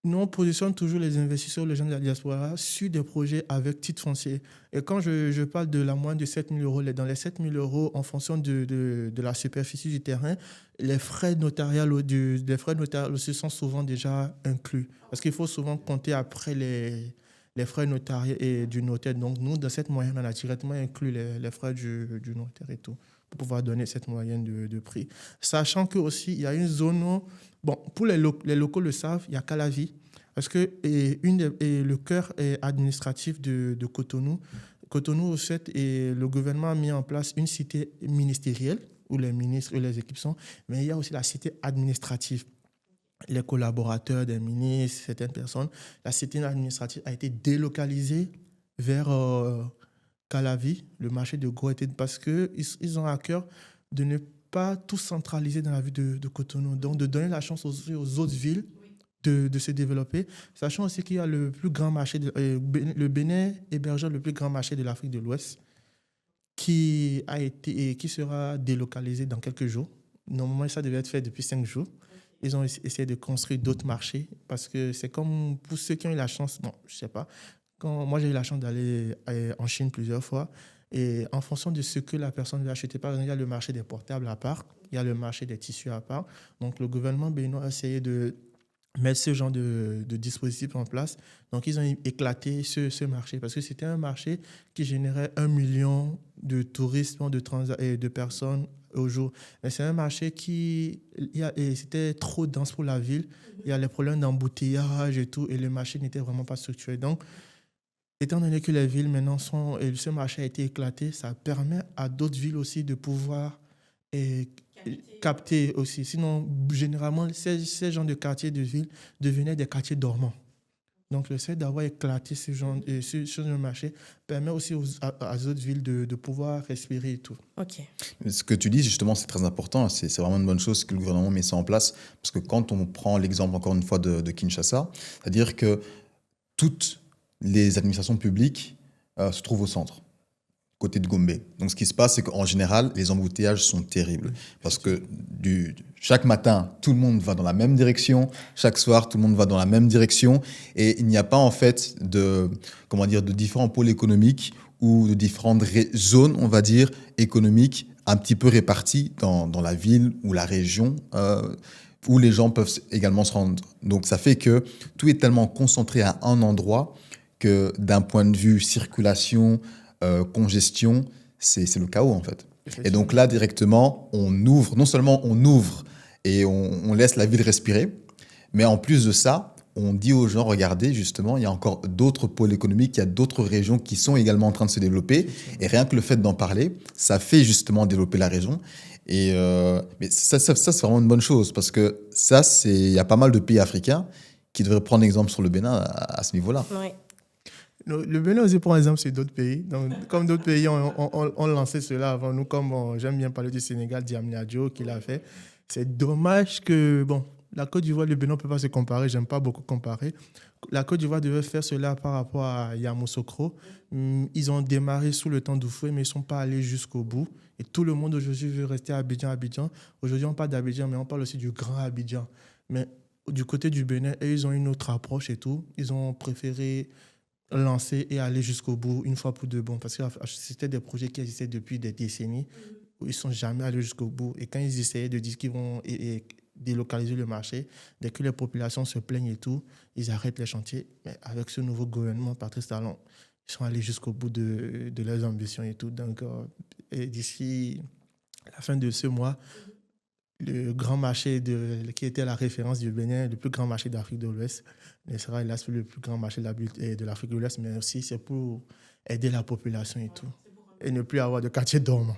Nous, on positionne toujours les investisseurs, les gens de la diaspora, sur des projets avec titre foncier. Et quand je parle de la moyenne de 7 000 euros, dans les 7 000 euros, en fonction de la superficie du terrain, les frais notariaux, les frais notariaux aussi sont souvent déjà inclus. Parce qu'il faut souvent compter après les frais notariés et du notaire. Donc, nous, dans cette moyenne, on a directement inclus les frais du notaire et tout, pour pouvoir donner cette moyenne de prix. Sachant que aussi, il y a une zone où, bon, pour les locaux le savent, il y a Calavi, parce que le cœur administratif de Cotonou, Cotonou, au fait, et le gouvernement a mis en place une cité ministérielle où les ministres et les équipes sont, mais il y a aussi la cité administrative. Les collaborateurs des ministres, certaines personnes, la cité administrative a été délocalisée vers Calavi, le marché de Goethe, parce qu'ils ont à cœur de ne pas tout centraliser dans la ville de Cotonou, donc de donner la chance aux autres villes de se développer, sachant aussi qu'il y a le plus grand marché, le Bénin hébergeant le plus grand marché de l'Afrique de l'Ouest, qui sera délocalisé dans quelques jours. Normalement, ça devait être fait depuis 5 jours. Ils ont essayé de construire d'autres marchés parce que c'est comme pour ceux qui ont eu la chance, bon, je sais pas, moi j'ai eu la chance d'aller en Chine plusieurs fois et en fonction de ce que la personne veut acheter, par exemple, il y a le marché des portables à part, il y a le marché des tissus à part. Donc le gouvernement béninois a essayé de mettre ce genre de dispositif en place. Donc, ils ont éclaté ce marché parce que c'était un marché qui générait 1 million de touristes, de personnes au jour. Mais c'est un marché c'était trop dense pour la ville. Il y a les problèmes d'embouteillage et tout, et le marché n'était vraiment pas structuré. Donc, étant donné que les villes maintenant et ce marché a été éclaté, ça permet à d'autres villes aussi de pouvoir et capter aussi. Sinon, généralement, ces genres de quartiers de ville devenaient des quartiers dormants. Donc, le fait d'avoir éclaté ce genre de marché permet aussi aux autres villes de pouvoir respirer et tout. Ok. Ce que tu dis, justement, c'est très important. C'est vraiment une bonne chose que le gouvernement met ça en place. Parce que quand on prend l'exemple, encore une fois, de Kinshasa, c'est-à-dire que toutes les administrations publiques se trouvent au centre, côté de Gombe. Donc, ce qui se passe, c'est qu'en général, les embouteillages sont terribles. Parce que chaque matin, tout le monde va dans la même direction. Chaque soir, tout le monde va dans la même direction. Et il n'y a pas, en fait, de différents pôles économiques ou de différentes zones, on va dire, économiques un petit peu réparties dans la ville ou la région où les gens peuvent également se rendre. Donc, ça fait que tout est tellement concentré à un endroit que d'un point de vue circulation, congestion, c'est le chaos en fait. Et donc là, directement, non seulement on ouvre et on laisse la ville respirer, mais en plus de ça, on dit aux gens, regardez, justement, il y a encore d'autres pôles économiques, il y a d'autres régions qui sont également en train de se développer. Et rien que le fait d'en parler, ça fait justement développer la région. Mais ça, c'est vraiment une bonne chose parce que il y a pas mal de pays africains qui devraient prendre exemple sur le Bénin à ce niveau-là. Oui. Le Bénin aussi prend exemple sur d'autres pays. Donc, comme d'autres pays ont lancé cela avant nous, comme j'aime bien parler du Sénégal, Diamni Adjo qui l'a fait. C'est dommage que, bon, la Côte d'Ivoire et le Bénin ne peut pas se comparer. J'aime pas beaucoup comparer. La Côte d'Ivoire devait faire cela par rapport à Yamoussoukro. Ils ont démarré sous le temps d'Oufoué, mais ils ne sont pas allés jusqu'au bout. Et tout le monde aujourd'hui veut rester à Abidjan. Aujourd'hui, on parle d'Abidjan, mais on parle aussi du grand Abidjan. Mais du côté du Bénin, ils ont une autre approche et tout. Ils ont préféré lancer et aller jusqu'au bout une fois pour de bon. Parce que c'était des projets qui existaient depuis des décennies où ils ne sont jamais allés jusqu'au bout. Et quand ils essayaient de dire qu'ils vont délocaliser le marché, dès que les populations se plaignent et tout, ils arrêtent les chantiers. Mais avec ce nouveau gouvernement, Patrice Talon, ils sont allés jusqu'au bout de leurs ambitions et tout. Donc, et d'ici la fin de ce mois, le grand marché qui était la référence du Bénin, le plus grand marché d'Afrique de l'Ouest, ne sera hélas plus le plus grand marché de l'Afrique de l'Ouest, mais aussi c'est pour aider la population et tout. Et ne plus avoir de quartier dormant.